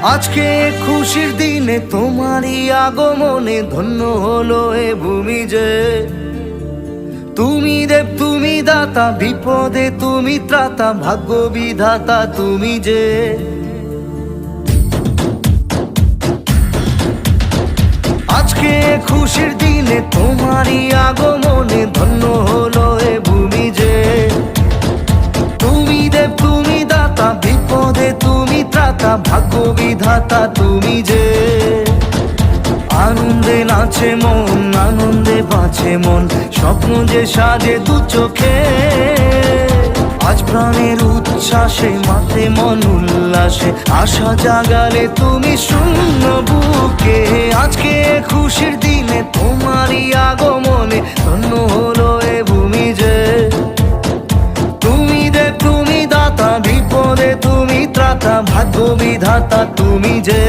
আজকে খুশির দিনে তোমারই আগমনে ধন্য হলো এ ভূমি যে। তুমি দেব তুমি দাতা, বিপদে তুমি ত্রাতা, ভাগ্য বিধাতা তুমি যে। আজকে খুশির দিনে তোমারই আগমনে ধন্য হলো এ ভূমি যে। তুমি দেব তুমি দাতা, বিপদে তুমি ত্রাতা, ভাগ্য বিধাতা তুমি যে। আনন্দে নাচে মন, আনন্দে বাঁচে মন, স্বপ্ন যে সাজে দু চোখে। আজ প্রাণের উচ্ছ্বাসে মাতে মন উল্লাসে, আশা জাগালে তুমি শূন্য বুকে। আজকে খুশির দিনে তোমারই আগমনে ধন্য হলো এ ভূমি যে। তুমি দেব তুমি দাতা, বিপদে তুমি ত্রাতা, ভাগ্য বিধাতা তুমি যে।